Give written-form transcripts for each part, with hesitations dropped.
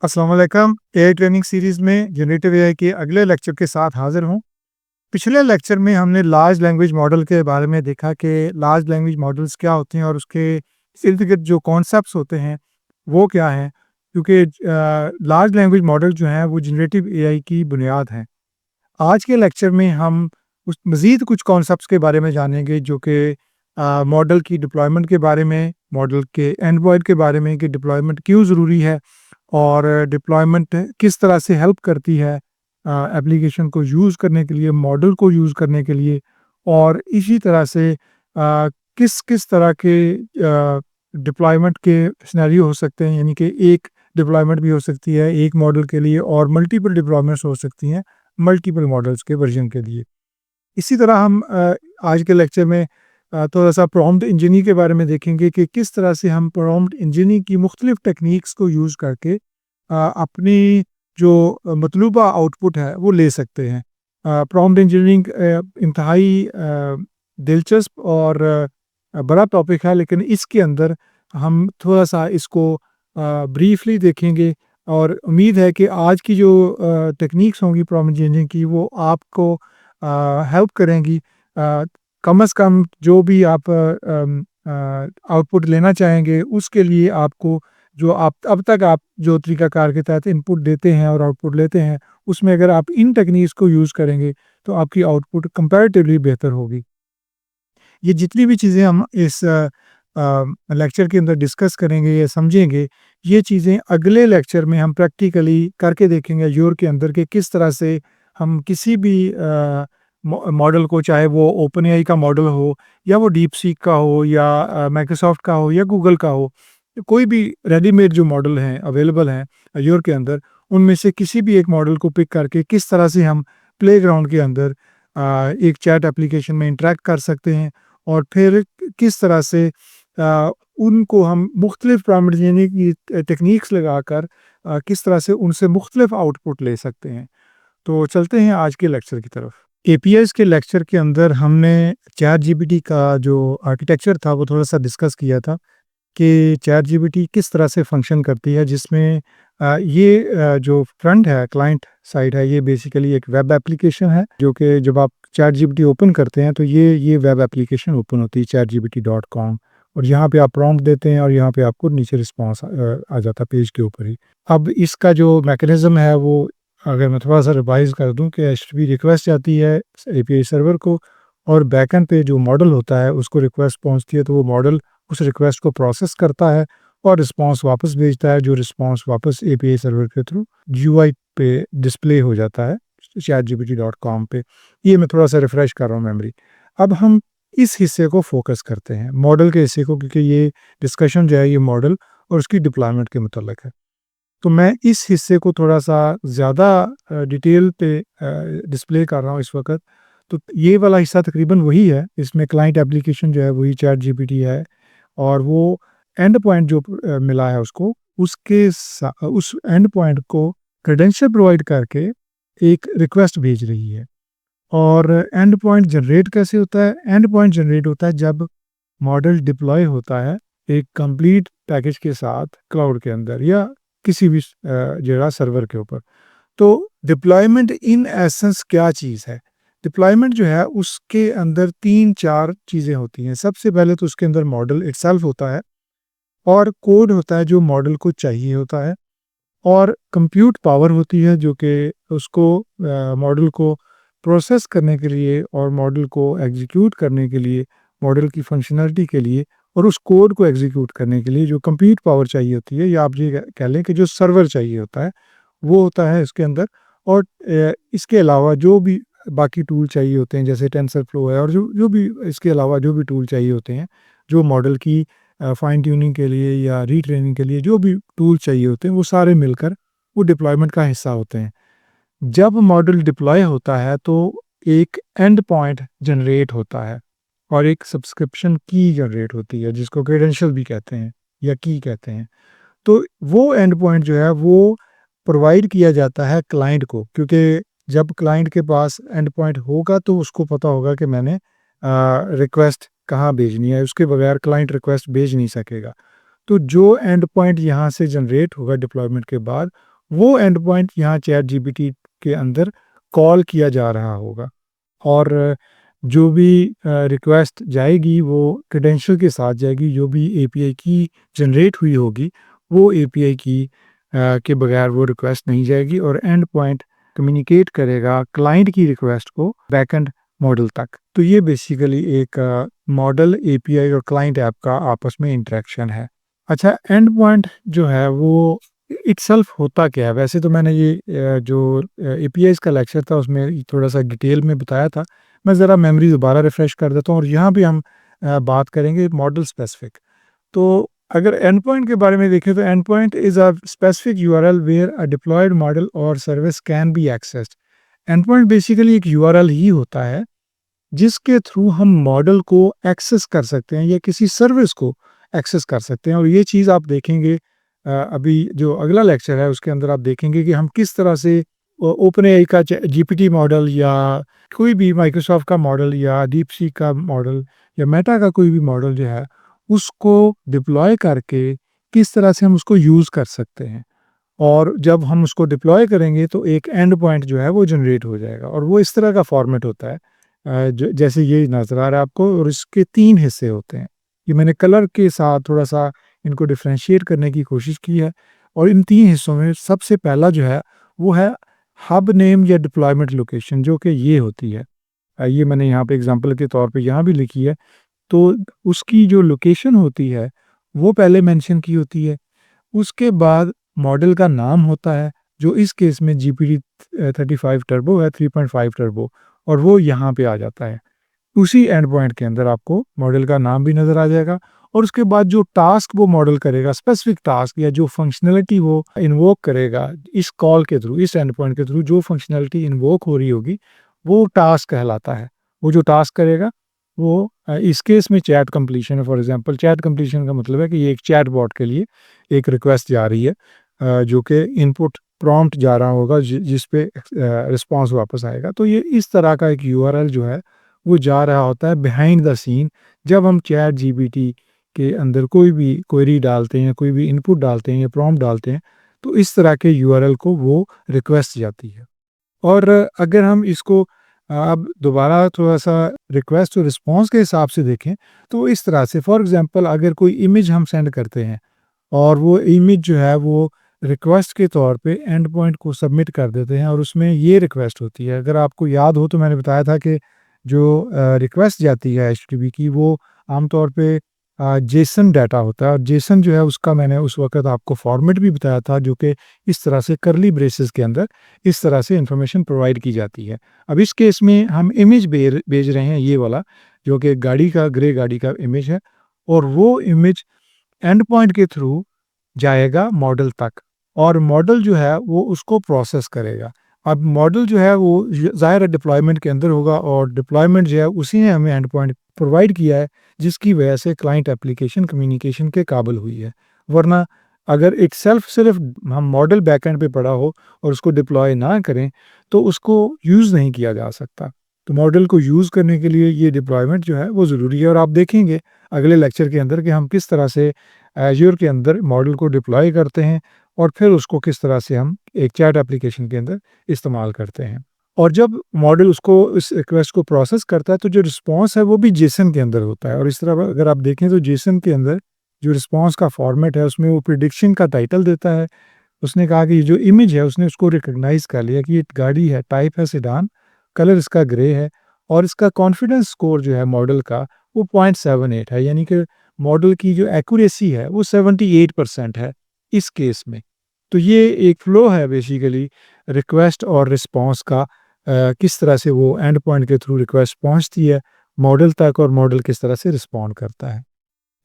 अस्सलाम वालेकुम। AI training series में जनरेटिव एआई के अगले लेक्चर के साथ हाज़िर हूँ। पिछले लेक्चर में हमने लार्ज लैंग्वेज मॉडल के बारे में देखा कि लार्ज लैंग्वेज मॉडल्स क्या होते हैं और उसके इर्द-गिर्द जो कॉन्सेप्ट्स होते हैं, वो क्या हैं? क्योंकि लार्ज लैंग्वेज मॉडल जो हैं, वो जनरेटिव एआई की बुनियाद हैं। आज के लेक्चर में हम उस मज़ीद कुछ कॉन्सेप्ट्स के बारे में जानेंगे जो कि मॉडल की डिप्लॉयमेंट के बारे में, मॉडल के एंड के बारे में कि डिप्लॉयमेंट क्यों ज़रूरी है और डिप्लॉयमेंट किस तरह से हेल्प करती है एप्लीकेशन को यूज़ करने के लिए, मॉडल को यूज़ करने के लिए और इसी तरह से किस किस तरह के डिप्लॉयमेंट के सिनेरियो हो सकते हैं, यानी कि एक डिप्लॉयमेंट भी हो सकती है एक मॉडल के लिए और मल्टीपल डिप्लॉयमेंट्स हो सकती हैं मल्टीपल मॉडल्स के वर्जन के लिए। इसी तरह हम आज के लेक्चर में थोड़ा-सा प्रॉम्प्ट इंजीनियरिंग के बारे में देखेंगे कि किस तरह से हम प्रॉम्प्ट इंजीनियरिंग की मुख्तलिफ टेक्नीक्स को यूज़ करके अपनी जो मतलूबा आउटपुट है वो ले सकते हैं। प्रॉम्प्ट इंजीनियरिंग इंतहाई दिलचस्प और बड़ा टॉपिक है, लेकिन इसके अंदर हम थोड़ा-सा इसको ब्रीफली देखेंगे और उम्मीद है कि आज की जो टेक्नीक्स होंगी प्रॉम्प्ट इंजीनियरिंग की वो आपको हेल्प करेंगी। कम से कम जो भी आप आउटपुट लेना चाहेंगे उसके लिए आपको जो आप अब तक आप जो तरीक़ाकार के तहत इनपुट देते हैं और आउटपुट लेते हैं, उसमें अगर आप इन टेक्नीक्स को यूज़ करेंगे तो आपकी आउटपुट कंपैरेटिवली बेहतर होगी। ये जितनी भी चीज़ें हम इस लेक्चर के अंदर डिस्कस करेंगे या समझेंगे, ये चीज़ें अगले लेक्चर में हम प्रैक्टिकली करके देखेंगे अज़ूर के अंदर कि किस तरह से हम किसी भी मॉडल को, चाहे वो ओपन एआई का मॉडल हो या वो डीपसीक का हो या माइक्रोसॉफ्ट का हो या गूगल का हो, कोई भी रेडीमेड जो मॉडल हैं अवेलेबल हैं अज़ूर के अंदर, उनमें से किसी भी एक मॉडल को पिक करके किस तरह से हम प्लेग्राउंड के अंदर एक चैट एप्लीकेशन में इंटरैक्ट कर सकते हैं और फिर किस तरह से उनको हम मुख्तलिफ प्रॉम्प्ट इंजीनियरिंग की टेक्नीक्स लगाकर किस तरह से उनसे मुख्तलिफ आउटपुट ले सकते हैं। तो चलते हैं आज के लेक्चर की तरफ। एपीआईज़ के लेक्चर के अंदर हमने चैट जीपीटी का जो आर्किटेक्चर था वो थोड़ा-सा डिस्कस किया था कि चैट जीपीटी किस तरह से फंक्शन करती है, जिसमें जो फ्रंट है, क्लाइंट साइड है, ये बेसिकली एक वेब एप्लीकेशन है जो कि जब आप चैट जीपीटी ओपन करते हैं तो ये वेब एप्लीकेशन ओपन होती है chatgpt.com और यहाँ पे आप प्रॉम्प्ट देते हैं और यहाँ पे आपको नीचे रिस्पॉन्स आ जाता है पेज के ऊपर ही। अब इसका जो मैकेनिज़्म है वो अगर मैं थोड़ा-सा रिवाइज़ कर दूँ कि एचटीटीपी रिक्वेस्ट जाती है एपीआई सर्वर को और बैकएंड पे जो मॉडल होता है उसको रिक्वेस्ट पहुँचती है, तो वो मॉडल उस रिक्वेस्ट को प्रोसेस करता है और रिस्पॉन्स वापस भेजता है, जो रिस्पॉन्स वापस एपीआई सर्वर के थ्रू यूआई पे डिस्प्ले हो जाता है chatgpt.com पे। ये मैं थोड़ा-सा रिफ्रेश कर रहा हूँ मेमोरी। अब हम इस हिस्से को फ़ोकस करते हैं, मॉडल के हिस्से को, क्योंकि ये डिस्कशन जो है ये मॉडल और उसकी डिप्लॉयमेंट के मुतल्लिक है। तो मैं इस हिस्से को थोड़ा-सा ज़्यादा डिटेल पे डिस्प्ले कर रहा हूँ इस वक़्त। तो ये वाला हिस्सा तकरीबन वही है, इसमें क्लाइंट एप्लीकेशन जो है वही चैट जीपीटी है और वो एंड पॉइंट जो मिला है उसको, उस एंड पॉइंट को क्रेडेंशियल प्रोवाइड करके एक रिक्वेस्ट भेज रही है। और एंड पॉइंट जनरेट कैसे होता है? एंड पॉइंट जनरेट होता है जब मॉडल डिप्लॉय होता है एक कंप्लीट पैकेज के साथ क्लाउड के अंदर या किसी भी जगह सर्वर के ऊपर। तो डिप्लॉयमेंट इन एसेंस क्या चीज़ है? डिप्लॉयमेंट जो है उसके अंदर 3-4 चीज़ें होती हैं। सबसे पहले तो उसके अंदर मॉडल इटसेल्फ होता है और कोड होता है जो मॉडल को चाहिए होता है और कंप्यूट पावर होती है जो कि उसको मॉडल को प्रोसेस करने के लिए और मॉडल को एग्जीक्यूट करने के लिए, मॉडल की फंक्शनैलिटी के लिए और उस कोड को एग्जीक्यूट करने के लिए जो कंप्यूट पावर चाहिए होती है, या आप ये कह लें कि जो सर्वर चाहिए होता है, वो होता है इसके अंदर। और इसके अलावा जो भी बाकी टूल चाहिए होते हैं जैसे टेंसरफ्लो है और जो जो भी इसके अलावा जो भी टूल चाहिए होते हैं, जो मॉडल की फाइन ट्यूनिंग के लिए या रीट्रेनिंग के लिए जो भी टूल चाहिए होते हैं, वो सारे मिलकर वो डिप्लॉयमेंट का हिस्सा होते हैं। जब मॉडल डिप्लॉय होता है तो एक एंड पॉइंट जनरेट होता है और एक सब्सक्रिप्शन की जनरेट होती है जिसको क्रेडेंशियल भी कहते हैं या की कहते हैं। तो वो एंड पॉइंट जो है वो प्रोवाइड किया जाता है क्लाइंट को, क्योंकि जब क्लाइंट के पास एंड पॉइंट होगा तो उसको पता होगा कि मैंने रिक्वेस्ट कहाँ भेजनी है, उसके बगैर क्लाइंट रिक्वेस्ट भेज नहीं सकेगा। तो जो एंड पॉइंट यहाँ से जनरेट होगा डिप्लॉयमेंट के बाद, वो एंड पॉइंट यहाँ चैट जीपीटी के अंदर कॉल किया जा रहा होगा, और जो भी रिक्वेस्ट जाएगी वो क्रेडेंशियल के साथ जाएगी। जो भी एपीआई की जनरेट हुई होगी वो एपीआई की के बगैर वो रिक्वेस्ट नहीं जाएगी, और एंड पॉइंट कम्युनिकेट करेगा क्लाइंट की रिक्वेस्ट को बैकएंड मॉडल तक। तो ये बेसिकली एक मॉडल, एपीआई और क्लाइंट ऐप का आपस में इंटरेक्शन है। अच्छा, एंड पॉइंट जो है वो इटसेल्फ होता क्या है? वैसे तो मैंने ये जो एपीआईज़ का लेक्चर था उसमें थोड़ा सा डिटेल में बताया था। मैं ज़रा मेमोरी दोबारा रिफ्रेश कर देता हूँ, और यहाँ भी हम बात करेंगे मॉडल स्पेसिफिक। तो अगर एंड पॉइंट के बारे में देखें तो end point is a specific URL where a deployed model और service can be accessed. End point basically एक यूआरएल ही होता है जिसके थ्रू हम मॉडल को एक्सेस कर सकते हैं या किसी सर्विस को एक्सेस कर सकते हैं। और ये चीज़ आप देखेंगे अभी जो अगला लेक्चर है उसके अंदर आप देखेंगे कि हम किस तरह से ओपन एआई का जीपीटी मॉडल या कोई भी माइक्रोसॉफ्ट का मॉडल या डीप सी का मॉडल या मेटा का कोई भी मॉडल जो है उसको डिप्लॉय करके किस तरह से हम उसको यूज़ कर सकते हैं। और जब हम उसको डिप्लॉय करेंगे तो एक एंड पॉइंट जो है वो जनरेट हो जाएगा, और वो इस तरह का फॉर्मेट होता है जैसे ये नज़र आ रहा है आपको, और इसके 3 हिस्से होते हैं। ये मैंने कलर के साथ थोड़ा-सा इनको डिफरेंशिएट करने की कोशिश की है, और इन 3 हिस्सों में सबसे पहला जो है वो है हब नेम या डिप्लॉयमेंट लोकेशन, जो कि ये होती है। ये मैंने यहाँ पे एग्ज़ाम्पल के तौर पे यहाँ भी लिखी है। तो उसकी जो लोकेशन होती है वो पहले मेंशन की होती है। उसके बाद मॉडल का नाम होता है, जो इस केस में जीपीटी 35 टर्बो है, 3.5 टर्बो, और वो यहाँ पे आ जाता है। उसी एंड पॉइंट के अंदर आपको मॉडल का नाम भी नज़र आ जाएगा, और उसके बाद जो टास्क वो मॉडल करेगा, स्पेसिफिक टास्क या जो फंक्शनैलिटी वो इन्वोक करेगा इस कॉल के थ्रू, इस एंड पॉइंट के थ्रू जो फंक्शनैलिटी इन्वोक हो रही होगी, वो टास्क कहलाता है। वो जो टास्क करेगा वो इस केस में चैट कंप्लीशन है। फॉर एग्जांपल चैट कंप्लीशन का मतलब है कि ये एक चैट बॉट के लिए एक रिक्वेस्ट जा रही है, जो कि इनपुट प्रॉम्प्ट जा रहा होगा जिस पे रिस्पॉन्स वापस आएगा। तो ये इस तरह का एक यूआरएल जो है वो जा रहा होता है बिहाइंड द सीन। जब हम चैट जीपीटी के अंदर कोई भी क्वेरी डालते हैं, कोई भी इनपुट डालते हैं या प्रॉम्प्ट डालते हैं, तो इस तरह के यूआरएल को वो रिक्वेस्ट जाती है। और अगर हम इसको अब दोबारा थोड़ा-सा रिक्वेस्ट और रिस्पॉन्स के हिसाब से देखें, तो इस तरह से फॉर एग्ज़ाम्पल अगर कोई इमेज हम सेंड करते हैं, और वो इमेज जो है वो रिक्वेस्ट के तौर पे एंड पॉइंट को सबमिट कर देते हैं, और उसमें ये रिक्वेस्ट होती है। अगर आपको याद हो तो मैंने बताया था कि जो रिक्वेस्ट जाती है एचटीटीपी की वो आमतौर पे जेसन डाटा होता है, और जेसन जो है उसका मैंने उस वक़्त आपको फॉर्मेट भी बताया था, जो कि इस तरह से कर्ली ब्रेसेस के अंदर इस तरह से इन्फॉर्मेशन प्रोवाइड की जाती है। अब इस केस में हम इमेज भेज रहे हैं, ये वाला जो कि गाड़ी का, ग्रे गाड़ी का इमेज है, और वो इमेज एंड पॉइंट के थ्रू जाएगा मॉडल तक, और मॉडल जो है वो उसको प्रोसेस करेगा। अब मॉडल जो है वो ज़ाहिर है डिप्लॉयमेंट के अंदर होगा, और डिप्लॉयमेंट जो है उसी ने हमें एंड पॉइंट प्रोवाइड किया है, जिसकी वजह से क्लाइंट एप्लीकेशन कम्युनिकेशन के काबिल हुई है। वरना अगर इटसेल्फ सिर्फ हम मॉडल बैकएंड पे पड़ा हो और उसको डिप्लॉय ना करें तो उसको यूज़ नहीं किया जा सकता। तो मॉडल को यूज़ करने के लिए ये डिप्लॉयमेंट जो है वो ज़रूरी है, और आप देखेंगे अगले लेक्चर के अंदर कि हम किस तरह से एज़्योर के अंदर मॉडल को डिप्लॉय करते हैं, और फिर उसको किस तरह से हम एक चैट एप्लीकेशन के अंदर इस्तेमाल करते हैं। और जब मॉडल उसको इस रिक्वेस्ट को प्रोसेस करता है तो जो रिस्पॉन्स है वो भी जेसन के अंदर होता है, और इस तरह अगर आप देखें तो जेसन के अंदर जो रिस्पॉन्स का फॉर्मेट है उसमें वो प्रिडिक्शन का टाइटल देता है। उसने कहा कि ये जो इमेज है उसने उसको रिकॉग्नाइज़ कर लिया कि ये गाड़ी है, टाइप है सेडान, कलर इसका ग्रे है, और इसका कॉन्फिडेंस स्कोर जो है मॉडल का वो 0.78 है, यानी कि मॉडल की जो एक्यूरेसी है वो 78% है इस केस में। तो ये एक फ्लो है बेसिकली रिक्वेस्ट और रिस्पॉन्स का, किस तरह से वो एंड पॉइंट के थ्रू रिक्वेस्ट पहुंचती है मॉडल तक, और मॉडल किस तरह से रिस्पॉन्ड करता है।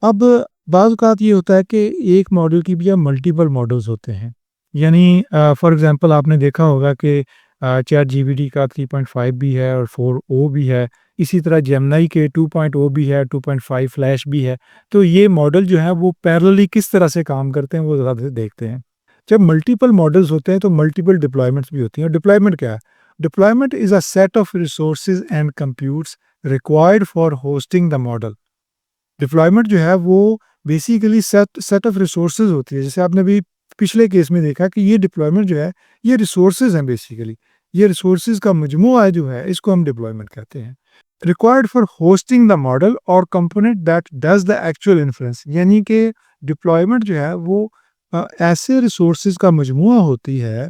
अब बाज़ औक़ात ये होता है कि एक मॉडल की बजाय मल्टीपल मॉडल्स होते हैं। यानी फॉर एग्ज़ाम्पल आपने देखा होगा कि चैट जीपीटी का 3.5 भी है और 4o भी है। इसी तरह जेमिनी के 2.0 भी है, 2.5 फ्लैश भी है। तो ये मॉडल जो है वो पैरेलली किस तरह से काम करते हैं वो ज़रा देखते हैं। जब मल्टीपल मॉडल्स होते हैं तो मल्टीपल डिप्लॉयमेंट्स भी होती हैं। और डिप्लॉयमेंट क्या है? Deployment is a set of resources and computes required for hosting the model. Deployment जो है वो basically set set of resources होती है। जैसे आपने अभी पिछले केस में देखा कि ये डिप्लॉयमेंट जो है, ये रिसोर्सेज़ हैं बेसिकली। ये रिसोर्सेज़ का मजमूआ जो है, इसको हम डिप्लॉयमेंट कहते हैं। Required for hosting the model और component that does the actual inference, यानी कि डिप्लॉयमेंट जो है वो ऐसे रिसोर्सेज़ का मजमूआ होती है,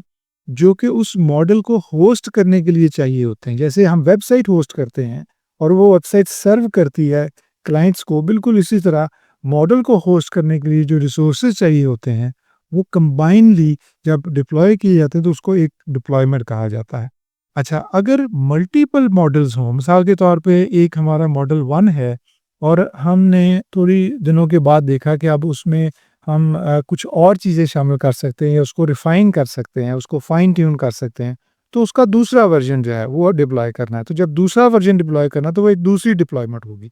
जो कि उस मॉडल को होस्ट करने के लिए चाहिए होते हैं। जैसे हम वेबसाइट होस्ट करते हैं और वो वेबसाइट सर्व करती है क्लाइंट्स को, बिल्कुल इसी तरह मॉडल को होस्ट करने के लिए जो रिसोर्सेज चाहिए होते हैं, वो कंबाइनली जब डिप्लॉय किए जाते हैं तो उसको एक डिप्लॉयमेंट कहा जाता है। अच्छा, अगर मल्टीपल मॉडल्स हों, मिसाल के तौर पे एक हमारा मॉडल 1 है और हमने थोड़ी दिनों के बाद देखा कि अब उसमें हम कुछ और चीज़ें शामिल कर सकते हैं या उसको रिफ़ाइन कर सकते हैं, उसको फाइन ट्यून कर सकते हैं, तो उसका दूसरा वर्ज़न जो है वो डिप्लॉय करना है। तो जब दूसरा वर्ज़न डिप्लॉय करना है तो वो एक दूसरी डिप्लॉयमेंट होगी।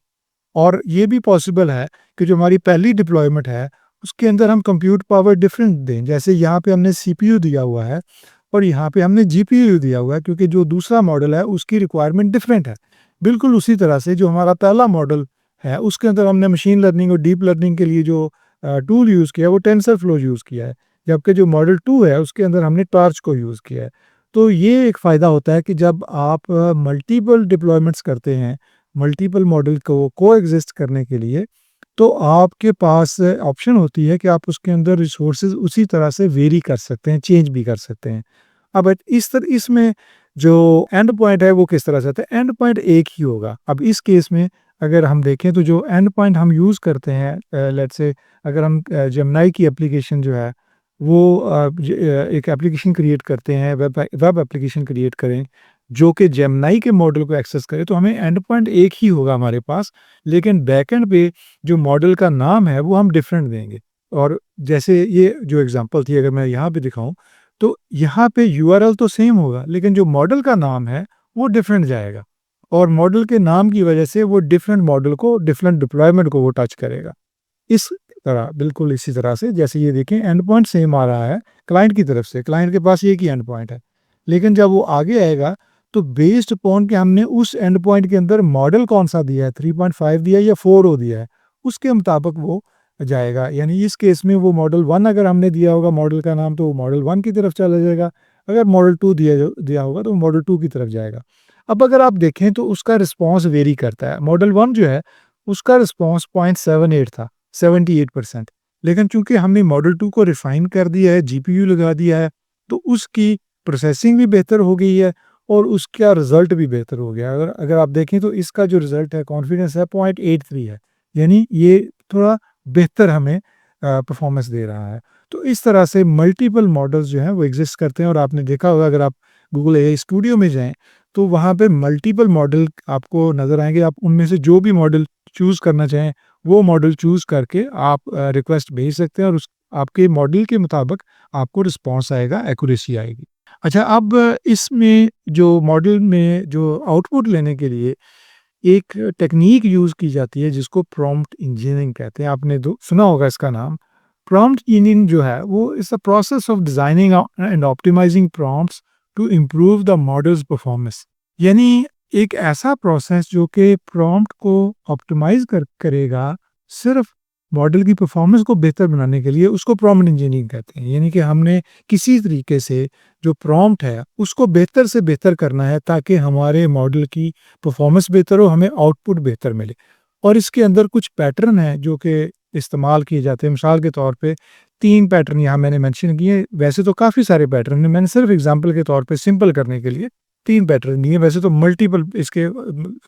और ये भी पॉसिबल है कि जो हमारी पहली डिप्लॉयमेंट है, उसके अंदर हम कंप्यूट पावर डिफरेंट दें। जैसे यहाँ पे हमने सीपीयू दिया हुआ है और यहाँ पे हमने जीपीयू दिया हुआ है, क्योंकि जो दूसरा मॉडल है उसकी रिक्वायरमेंट डिफरेंट है। बिल्कुल उसी तरह से जो हमारा पहला मॉडल है उसके अंदर हमने मशीन लर्निंग और डीप लर्निंग के लिए जो टूल यूज़ किया है वो टेंसरफ्लो यूज़ किया है। जबकि जो मॉडल 2 है उसके अंदर हमने टॉर्च को यूज़ किया है। तो ये एक फ़ायदा होता है कि जब आप मल्टीपल डिप्लॉयमेंट्स करते हैं, मल्टीपल मॉडल को कोएग्जिस्ट करने के लिए, तो आपके पास ऑप्शन होती है कि आप उसके अंदर रिसोर्सेज़ उसी तरह से वेरी कर सकते हैं, चेंज भी कर सकते हैं। अब इसमें जो एंड पॉइंट है वो किस तरह से आता है? एंड पॉइंट एक ही होगा। अब इस केस में अगर हम देखें तो जो एंड पॉइंट हम यूज़ करते हैं, लेट्स से अगर हम जेमिनी की एप्लीकेशन जो है वो एक एप्लीकेशन क्रिएट करते हैं, वेब एप्लीकेशन क्रिएट करें जो कि जेमिनी के मॉडल को एक्सेस करे, तो हमें एंड पॉइंट एक ही होगा हमारे पास, लेकिन बैकएंड पे जो मॉडल का नाम है वो हम डिफरेंट देंगे। और जैसे ये जो एग्जांपल थी, अगर मैं यहाँ पे दिखाऊँ, तो यहाँ पे यूआरएल तो सेम होगा, लेकिन जो मॉडल का नाम है वो डिफरेंट जाएगा और मॉडल के नाम की वजह से वो डिफरेंट मॉडल को, डिफरेंट डिप्लॉयमेंट को वो टच करेगा। इस तरह, बिल्कुल इसी तरह से जैसे ये देखें एंड पॉइंट सेम आ रहा है क्लाइंट की तरफ से, क्लाइंट के पास एक ही एंड पॉइंट है। लेकिन जब वो आगे आएगा तो बेस्ड अपॉन कि हमने उस एंड पॉइंट के अंदर मॉडल कौन-सा दिया है, 3.5 दिया है या 4 दिया है, उसके मुताबिक वो जाएगा। यानी इस केस में वो मॉडल 1 अगर हमने दिया होगा मॉडल का नाम, तो वो मॉडल 1 की तरफ चला जाएगा। अगर मॉडल 2 दिया होगा तो वो मॉडल 2 की तरफ जाएगा। अब अगर आप देखें तो उसका रिस्पॉन्स वेरी करता है। मॉडल 1 जो है उसका रिस्पॉन्स 0.78 था, 78%। लेकिन चूँकि हमने मॉडल 2 को रिफ़ाइन कर दिया है, जीपीयू लगा दिया है, तो उसकी प्रोसेसिंग भी बेहतर हो गई है और उसका रिज़ल्ट भी बेहतर हो गया। अगर अगर आप देखें तो इसका जो रिज़ल्ट है, कॉन्फिडेंस है 0.83 है। यानी ये थोड़ा बेहतर हमें परफ़ॉर्मेंस दे रहा है। तो इस तरह से मल्टीपल मॉडल्स जो हैं वो एग्ज़िस्ट करते हैं और आपने देखा होगा अगर आप गूगल एआई स्टूडियो में जाएँ, तो वहाँ पे मल्टीपल मॉडल आपको नज़र आएँगे। आप उनमें से जो भी मॉडल चूज़ करना चाहें, वो मॉडल चूज़ करके आप रिक्वेस्ट भेज सकते हैं और उस आपके मॉडल के मुताबिक आपको रिस्पॉन्स आएगा, एक्यूरेसी आएगी। अच्छा, अब इसमें जो मॉडल में जो आउटपुट लेने के लिए एक टेक्नीक यूज़ की जाती है जिसको प्रॉम्प्ट इंजीनियरिंग कहते हैं। आपने तो सुना होगा इसका नाम। प्रॉम्प्ट इंजीनियरिंग जो है वो is the process of designing and optimising prompts to improve the models performance. यानी एक ऐसा प्रोसेस जो कि प्रॉम्प्ट को ऑप्टिमाइज़ करेगा सिर्फ़ मॉडल की परफॉर्मेंस को बेहतर बनाने के लिए, उसको प्रॉम्प्ट इंजीनियरिंग कहते हैं। यानी कि हमने किसी तरीके से जो प्रॉम्प्ट है उसको बेहतर से बेहतर करना है ताकि हमारे मॉडल की परफॉर्मेंस बेहतर हो, हमें आउटपुट बेहतर मिले। और इसके अंदर कुछ पैटर्न हैं जो कि इस्तेमाल किए जाते हैं। मिसाल के तौर पे 3 पैटर्न यहाँ मैंने मेंशन किए। वैसे तो काफ़ी सारे पैटर्न हैं, मैंने सिर्फ एग्ज़ाम्पल के तौर पे सिंपल करने के लिए 3 पैटर्न दिए। वैसे तो मल्टीपल इसके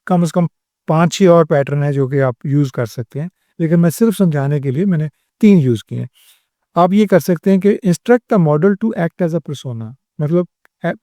कम से कम 5-6 और पैटर्न हैं जो कि आप यूज़ कर सकते हैं। लेकिन मैं सिर्फ समझाने के लिए मैंने 3 यूज़ किए हैं। आप ये कर सकते हैं कि instruct the model to act as a persona. मतलब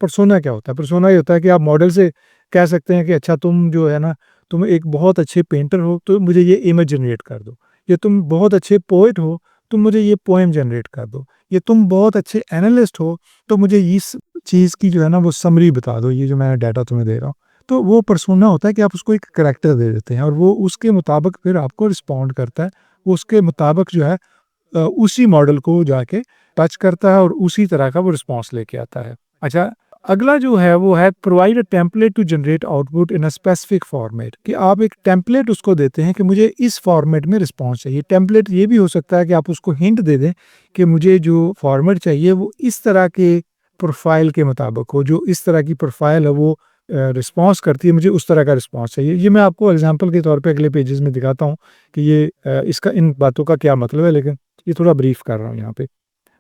पर्सोना क्या होता है? पर्सोना ये होता है कि आप मॉडल से कह सकते हैं कि अच्छा तुम जो है ना, तुम एक बहुत अच्छे पेंटर हो तो मुझे ये इमेज जनरेट कर दो। या तुम बहुत अच्छे पोएट हो, तुम मुझे ये पोएम जनरेट कर दो। या तुम बहुत अच्छे एनालिस्ट हो, तो मुझे इस चीज़ की जो है ना वो समरी बता दो, ये जो मैं डाटा तुम्हें दे रहा हूँ। तो वो पर्सोना होता है कि आप उसको एक करैक्टर दे देते हैं और वो उसके मुताबिक फिर आपको रिस्पॉन्ड करता है। वो उसके मुताबिक जो है उसी मॉडल को जाके टच करता है और उसी तरह का वो रिस्पॉन्स लेके आता है। अच्छा, अगला जो है वो है provide a template to generate output in a specific format, कि आप एक टेम्पलेट उसको देते हैं कि मुझे इस फॉर्मेट में रिस्पॉन्स चाहिए। टेम्पलेट ये भी हो सकता है कि आप उसको हिंट दे दें कि मुझे जो फॉर्मेट चाहिए वो इस तरह के प्रोफाइल के मुताबिक हो, जो इस तरह की प्रोफाइल है वो रिस्पॉन्स करती है, मुझे उस तरह का रिस्पॉन्स चाहिए। ये मैं आपको एग्जांपल के तौर पे अगले पेजेस में दिखाता हूँ कि ये इसका इन बातों का क्या मतलब है, लेकिन ये थोड़ा ब्रीफ कर रहा हूँ यहाँ पे।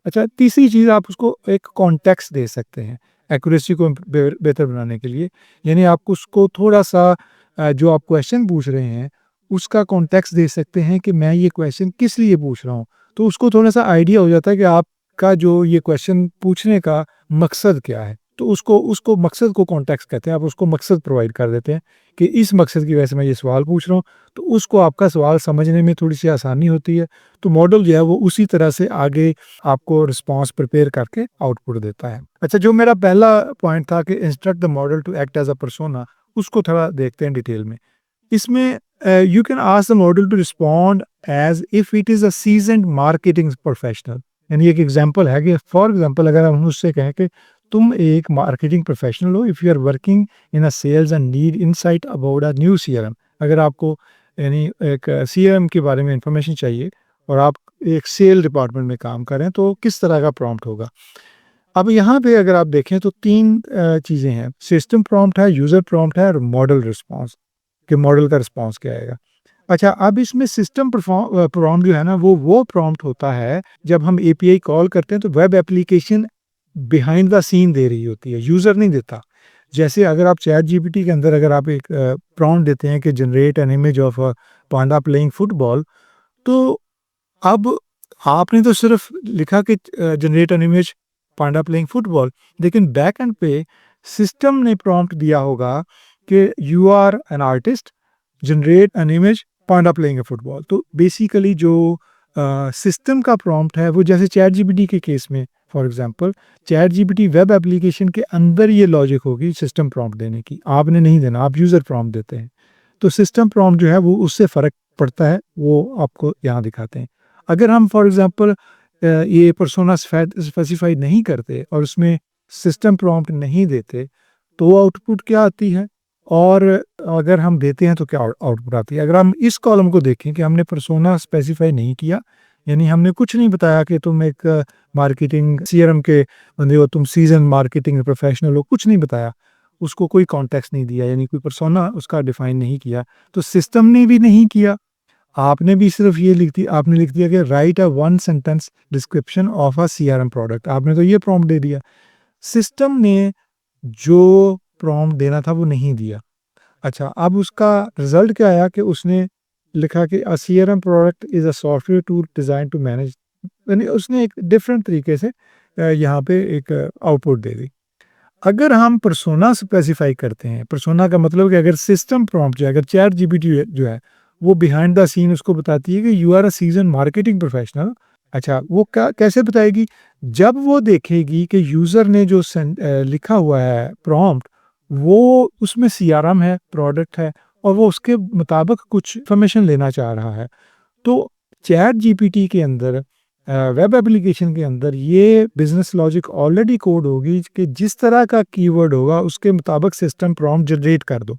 अच्छा, तीसरी चीज़ आप उसको एक कॉन्टेक्स्ट दे सकते हैं एक्यूरेसी को बेहतर बनाने के लिए। यानी आप उसको थोड़ा-सा जो आप क्वेश्चन पूछ रहे हैं, उसका कॉन्टेक्स्ट दे सकते हैं कि मैं ये क्वेश्चन किस लिए पूछ रहा हूँ। तो उसको थोड़ा-सा आइडिया हो जाता है कि आपका जो ये क्वेश्चन पूछने का मकसद क्या है। तो उसको उसको मकसद को कॉन्टेक्स्ट कहते हैं। आप उसको मकसद प्रोवाइड कर देते हैं कि इस मकसद की वजह से मैं ये सवाल पूछ रहा हूँ, तो उसको आपका सवाल समझने में थोड़ी-सी आसानी होती है। तो मॉडल जो है वो उसी तरह से आगे आपको रिस्पॉन्स प्रिपेयर करके आउटपुट देता है। अच्छा, जो मेरा पहला पॉइंट था कि instruct the model to act as a persona, उसको थोड़ा देखते हैं डिटेल में। इसमें you can ask the model to respond as if it is a seasoned marketing professional. यानी एक एग्जांपल है कि फॉर एग्जांपल अगर हम उससे कहें कि तुम एक मार्केटिंग प्रोफेशनल हो, if you are working in a sales and need insight about a new CRM. अगर आपको यानी एक सीआरएम के बारे में इंफॉर्मेशन चाहिए और आप एक सेल डिपार्टमेंट में काम कर रहे हैं, तो किस तरह का प्रॉम्प्ट होगा। अब यहाँ पे अगर आप देखें तो 3 चीज़ें हैं, सिस्टम प्रॉम्प्ट है, यूज़र प्रॉम्प्ट है और मॉडल रिस्पॉन्स, कि मॉडल का रिस्पॉन्स क्या आएगा। अच्छा, अब इसमें सिस्टम प्रॉम्प्ट जो है ना, वो प्रॉम्प्ट होता है जब हम एपीआई कॉल करते हैं तो web application behind the scene दे रही होती है, यूज़र नहीं देता। जैसे अगर आप चैट जीपीटी के अंदर अगर आप एक प्रॉम्प्ट देते हैं कि generate an image of a panda playing football, तो अब आपने तो सिर्फ लिखा कि generate an image panda playing football, लेकिन बैक एंड पे सिस्टम ने प्रॉम्प्ट दिया होगा कि you are an artist, generate an image panda playing a football. तो बेसिकली जो सिस्टम का प्रॉम्प्ट है वो जैसे चैट जीपीटी के केस में for example, ChatGPT web application के अंदर ये लॉजिक होगी सिस्टम प्रॉम्प्ट देने की, आपने नहीं देना, आप यूज़र प्रॉम्प्ट देते हैं। तो सिस्टम प्रॉम्प्ट जो है वो उससे फ़र्क पड़ता है, वो आपको यहाँ दिखाते हैं। अगर हम फॉर एग्जांपल ये पर्सोना स्पेसिफाई नहीं करते और उसमें सिस्टम प्रॉम्प्ट नहीं देते, तो आउटपुट क्या आती है, और अगर हम देते हैं तो क्या आउटपुट आती है। अगर हम इस कॉलम को देखें कि हमने पर्सोना स्पेसिफाई नहीं किया, यानी हमने कुछ नहीं बताया कि तुम एक मार्केटिंग सीआरएम के बंदे हो, तुम सीजन मार्केटिंग प्रोफेशनल हो, कुछ नहीं बताया, उसको कोई कॉन्टेक्स्ट नहीं दिया, यानी कोई पर्सोना उसका डिफाइन नहीं किया, तो सिस्टम ने भी नहीं किया। आपने भी सिर्फ ये आपने लिख दिया कि right a one sentence description of a CRM product, आपने तो ये प्रॉम्प्ट दे दिया। सिस्टम ने जो प्रॉम्प्ट देना था वो नहीं दिया। अच्छा, अब उसका रिजल्ट क्या आया कि उसने लिखा कि a CRM product is a software tool design to manage, यानी उसने एक डिफरेंट तरीके से यहाँ पे एक आउटपुट दे दी। अगर हम पर्सोना स्पेसिफाई करते हैं, पर्सोना का मतलब कि अगर सिस्टम प्रॉम्प्ट जो है, अगर चैट जीपीटी जो है, वो बिहाइंड द सीन उसको बताती है कि you are a season marketing professional. अच्छा, वो कैसे बताएगी? जब वो देखेगी कि यूज़र ने जो लिखा हुआ है प्रॉम्प्ट, वो उसमें सीआरएम है, प्रोडक्ट है, और वो उसके मुताबिक कुछ इन्फॉर्मेशन लेना चाह रहा है। तो चैट जीपीटी के अंदर वेब एप्लीकेशन के अंदर ये बिजनेस लॉजिक ऑलरेडी कोड होगी कि जिस तरह का कीवर्ड होगा उसके मुताबिक सिस्टम प्रॉम्प्ट जनरेट कर दो।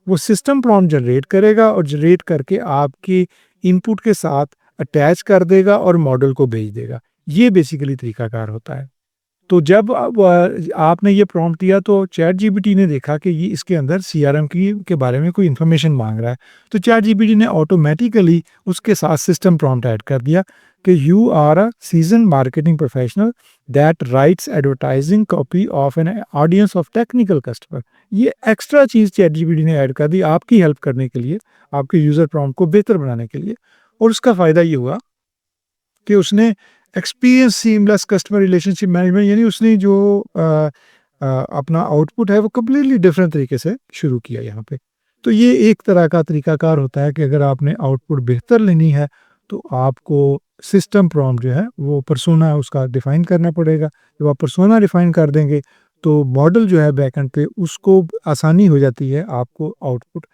वो सिस्टम प्रॉम्प्ट जनरेट करेगा और जनरेट करके आपकी इनपुट के साथ अटैच कर देगा और मॉडल को भेज देगा। ये बेसिकली तरीकाकार होता है। तो जब आपने ये प्रॉम्प्ट दिया तो चैट जीपीटी ने देखा कि ये इसके अंदर सीआरएम की के बारे में कोई इन्फॉर्मेशन मांग रहा है, तो चैट जीपीटी ने ऑटोमेटिकली उसके साथ सिस्टम प्रॉम्प्ट ऐड कर दिया कि you are a season marketing professional that writes advertising copy of an audience of technical customer. ये एक्स्ट्रा चीज़ चैट जीपीटी ने ऐड कर दी आपकी हेल्प करने के लिए, आपके यूज़र प्रॉम्प्ट को बेहतर बनाने के लिए, और उसका फ़ायदा ये हुआ कि उसने experience seamless customer relationship management, यानी उसने जो अपना आउटपुट है वो कम्प्लीटली डिफरेंट तरीके से शुरू किया यहाँ पे। तो ये एक तरह का तरीकाकार होता है कि अगर आपने आउटपुट बेहतर लेनी है तो आपको सिस्टम प्रॉम्प्ट जो है वो पर्सोना उसका डिफाइन करना पड़ेगा। जब आप पर्सोना डिफाइन कर देंगे तो मॉडल जो है बैकएंड पे उसको आसानी हो जाती है आपको आउटपुट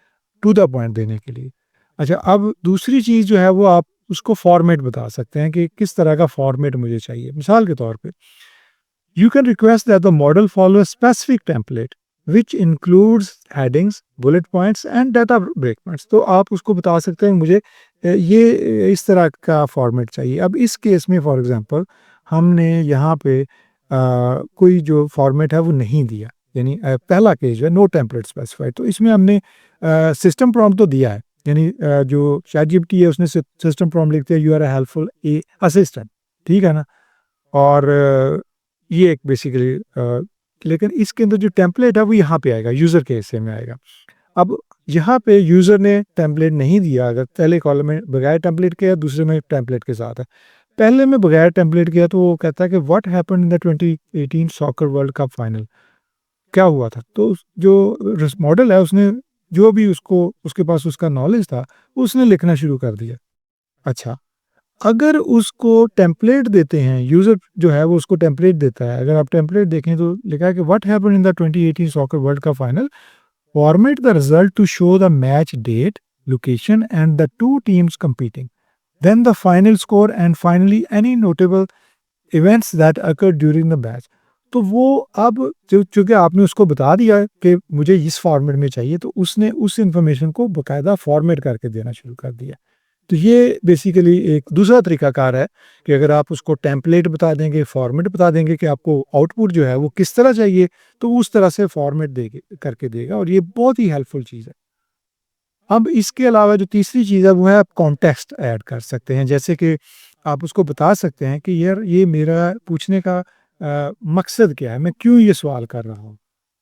टू द पॉइंट देने के लिए। अच्छा, अब दूसरी चीज़ जो है वो आप उसको फॉर्मेट बता सकते हैं कि किस तरह का फॉर्मेट मुझे चाहिए। मिसाल के तौर पे You can request that the model follow a specific template which includes headings, bullet points and data breakpoints. तो आप उसको बता सकते हैं मुझे ये इस तरह का फॉर्मेट चाहिए। अब इस केस में फॉर एग्जांपल हमने यहाँ पे कोई जो फॉर्मेट है वो नहीं दिया, यानी पहला केस है नो टेम्पलेट स्पेसिफाइड। तो इसमें हमने सिस्टम प्रॉम्प्ट तो दिया है, यानी जो चैटजीपीटी है उसने सिस्टम प्रॉम्प्ट लिखते हैं you are a helpful a assistant, ठीक है ना। और ये एक बेसिकली लेकिन इसके अंदर जो टेम्पलेट है वो यहाँ पे आएगा, यूज़र के हिस्से में आएगा। अब यहाँ पे यूज़र ने टेम्पलेट नहीं दिया, अगर पहले कॉलम में बगैर टेम्पलेट के या दूसरे में टेम्पलेट के साथ है। पहले में बगैर टेम्पलेट किया तो वो कहता है कि what happened in the 2018 soccer world cup final, क्या हुआ था। तो जो मॉडल है उसने जो भी उसको उसके पास उसका नॉलेज था उसने लिखना शुरू कर दिया। अच्छा, अगर उसको टेम्पलेट देते हैं, यूज़र जो है वो उसको टेम्पलेट देता है, अगर आप टेम्पलेट देखें तो लिखा है कि what happened in the 2018 soccer world cup final, format the result to show the match date, location and the two teams competing, then the final score and finally any notable events that occur during the match. तो वो अब जो चूँकि आपने उसको बता दिया कि मुझे इस फॉर्मेट में चाहिए, तो उसने उस इन्फॉर्मेशन को बाकायदा फॉर्मेट करके देना शुरू कर दिया। तो ये बेसिकली एक दूसरा तरीकाकार है कि अगर आप उसको टेम्पलेट बता देंगे, फॉर्मेट बता देंगे कि आपको आउटपुट जो है वो किस तरह चाहिए, तो उस तरह से फॉर्मेट देके करके देगा और ये बहुत ही हेल्पफुल चीज़ है। अब इसके अलावा जो तीसरी चीज़ है वो है आप कॉन्टेक्स्ट ऐड कर सकते हैं। जैसे कि आप उसको बता सकते हैं कि यार ये मेरा पूछने का मकसद क्या है, मैं क्यों ये सवाल कर रहा हूँ।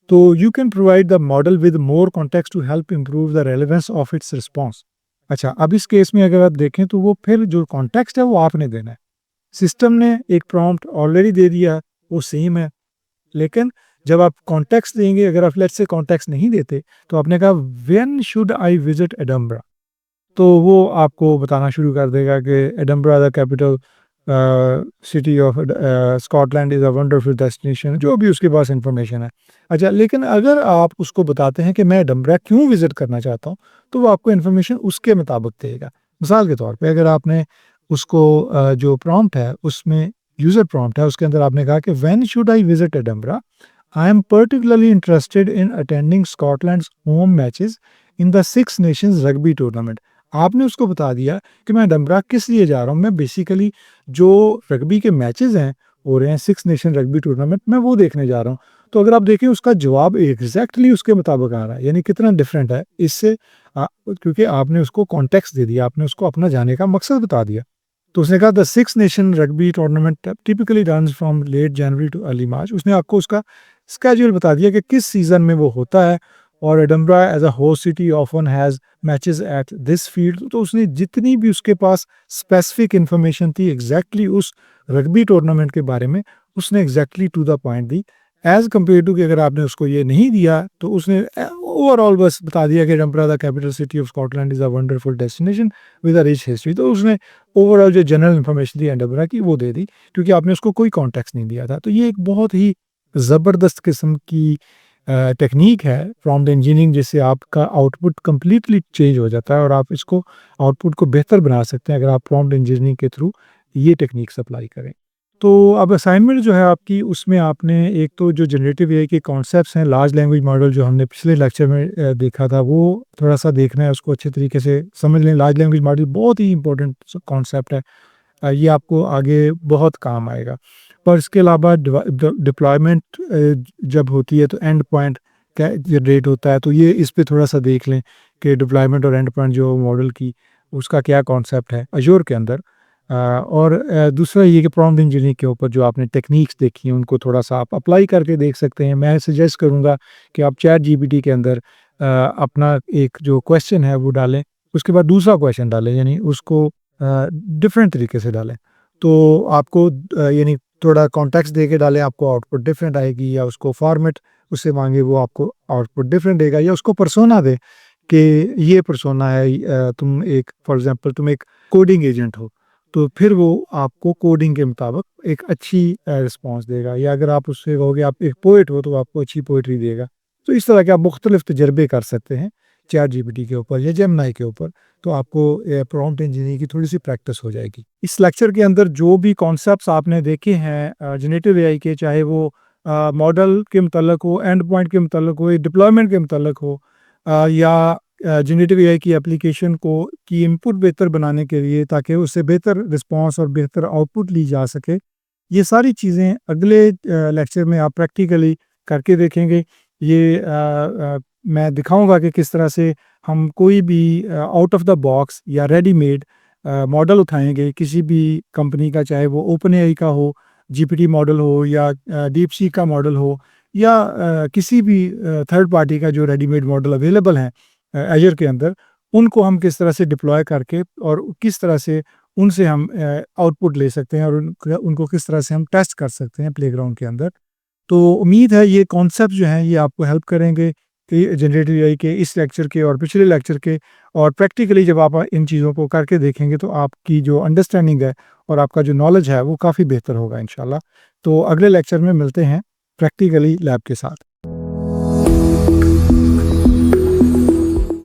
तो you can provide the model with more context to help improve the relevance of its response. अच्छा, अब इस केस में अगर आप देखें तो वो फिर जो कॉन्टेक्स्ट है वो आपने देना है। सिस्टम ने एक प्रॉम्प्ट ऑलरेडी दे दिया, वो सेम है, लेकिन जब आप कॉन्टेक्स्ट देंगे, अगर आप लेट्स से कॉन्टेक्स्ट नहीं देते तो आपने कहा when should I visit Edinburgh, तो वो आपको बताना शुरू कर देगा कि Edinburgh the capital city of Scotland is a wonderful destination, जो भी उसके पास इंफॉर्मेशन है। अच्छा, लेकिन अगर आप उसको बताते हैं कि मैं एडनबरा क्यों विजिट करना चाहता हूँ, तो वो आपको इन्फॉर्मेशन उसके मुताबिक देगा। मिसाल के तौर पे अगर आपने उसको जो प्रॉम्प्ट है उसमें यूज़र प्रॉम्प्ट है उसके अंदर आपने कहा कि when should I visit Edinburgh, I am particularly interested in attending Scotland's home matches in the six nations rugby tournament. आपने उसको बता दिया कि मैं एडनबरा किस लिए जा रहा हूँ, मैं बेसिकली जो रग्बी के मैचेस हैं हो रहे हैं सिक्स नेशन रग्बी टूर्नामेंट, मैं वो देखने जा रहा हूँ। तो अगर आप देखें उसका जवाब एग्जैक्टली उसके मुताबिक आ रहा है, यानी कितना डिफरेंट है इससे क्योंकि आपने उसको कॉन्टेक्स्ट दे दिया, आपने उसको अपना जाने का मकसद बता दिया। तो उसने कहा the six nation rugby tournament typically runs from late January to early March. उसने आपको उसका स्केड्यूल बता दिया कि किस सीज़न में वो होता है, और Edinburgh as a host city often has matches at this field. तो उसने जितनी भी उसके पास स्पेसिफिक इन्फॉर्मेशन थी एग्जैक्टली उस रग्बी टूर्नामेंट के बारे में, उसने एग्जैक्टली टू द पॉइंट दी, एज कम्पेयर टू कि अगर आपने उसको ये नहीं दिया तो उसने ओवरऑल बस बता दिया कि Edinburgh the capital city of Scotland is a wonderful destination with a rich history. तो उसने ओवरऑल जो जनरल इन्फॉर्मेशन थी एडनबरा की वो दे दी, क्योंकि आपने उसको कोई कॉन्टेक्स्ट नहीं दिया था। तो ये एक बहुत ही ज़बरदस्त किस्म की टेक्नीक है प्रॉम्प्ट इंजीनियरिंग, जिससे आपका आउटपुट कंप्लीटली चेंज हो जाता है और आप इसको आउटपुट को बेहतर बना सकते हैं अगर आप प्रॉम्प्ट इंजीनियरिंग के थ्रू ये टेक्निक्स अप्लाई करें। तो अब असाइनमेंट जो है आपकी, उसमें आपने एक तो जो जनरेटिव एआई के कॉन्सेप्ट्स हैं, लार्ज लैंग्वेज मॉडल जो हमने पिछले लेक्चर में देखा था, वो थोड़ा-सा देखना है, उसको अच्छे तरीके से समझ लें। लार्ज लैंग्वेज मॉडल बहुत ही इंपॉर्टेंट कॉन्सेप्ट है। ये आपको आगे बहुत काम आएगा। पर इसके अलावा डिप्लॉयमेंट जब होती है तो एंड पॉइंट क्या जनरेट होता है, तो ये इस पे थोड़ा-सा देख लें कि डिप्लॉयमेंट और एंड पॉइंट जो मॉडल की उसका क्या कॉन्सेप्ट है अज़ूर के अंदर। और दूसरा ये कि प्रॉम्प्ट इंजीनियरिंग के ऊपर जो आपने टेक्निक्स देखी हैं उनको थोड़ा-सा आप अप्लाई करके देख सकते हैं। मैं सजेस्ट करूँगा कि आप चैट जीपीटी के अंदर अपना एक जो क्वेश्चन है वो डालें, उसके बाद दूसरा क्वेश्चन डालें, यानी उसको डिफरेंट तरीके से डालें। तो आपको यानी थोड़ा कॉन्टेक्स्ट दे के डालें, आपको आउटपुट डिफरेंट आएगी, या उसको फॉर्मेट उससे माँगे वो आपको आउटपुट डिफरेंट देगा, या उसको पर्सोना दें कि ये पर्सोना है, तुम एक फॉर एग्ज़ाम्पल तुम एक कोडिंग एजेंट हो, तो फिर वो आपको कोडिंग के मुताबिक एक अच्छी रिस्पॉन्स देगा, या अगर आप उससे कहोगे आप एक पोएट हो तो आपको अच्छी पोएट्री देगा। तो इस तरह के आप मुख्तलिफ तजर्बे कर सकते हैं। चैट जीपीटी के ऊपर या जेमिनी के ऊपर, तो आपको प्रॉम्प्ट इंजीनियरिंग की थोड़ी-सी प्रैक्टिस हो जाएगी। इस लेक्चर के अंदर जो भी कॉन्सेप्ट्स आपने देखे हैं जनरेटिव एआई के, चाहे वो मॉडल के मुतल्लिक हो, एंड पॉइंट के मुतल्लिक हो, डिप्लॉयमेंट के मुतल्लिक हो, या जनरेटिव एआई की एप्लीकेशन को की इनपुट बेहतर बनाने के लिए, ताकि उससे बेहतर रिस्पॉन्स और बेहतर आउटपुट ली जा सके। ये सारी चीज़ें अगले लेक्चर में आप प्रैक्टिकली करके देखेंगे। ये मैं दिखाऊँगा कि किस तरह से हम कोई भी आउट ऑफ द बॉक्स या रेडीमेड मॉडल उठाएँगे किसी भी कंपनी का, चाहे वो ओपन एआई का हो, जीपीटी मॉडल हो, या डीपसीक का मॉडल हो, या किसी भी थर्ड पार्टी का जो रेडीमेड मॉडल अवेलेबल हैं एज़र के अंदर, उनको हम किस तरह से डिप्लॉय करके और किस तरह से उनसे हम आउटपुट ले सकते हैं, और उनको किस तरह से हम टेस्ट कर सकते हैं प्लेग्राउंड के अंदर। तो उम्मीद है ये कॉन्सेप्ट जो हैं ये आपको हेल्प करेंगे कि जनरेटिव एआई के इस लेक्चर के और पिछले लेक्चर के, और प्रैक्टिकली जब आप इन चीज़ों को करके देखेंगे तो आपकी जो अंडरस्टैंडिंग है और आपका जो नॉलेज है वो काफ़ी बेहतर होगा इंशाल्लाह। तो अगले लेक्चर में मिलते हैं प्रैक्टिकली लैब के साथ।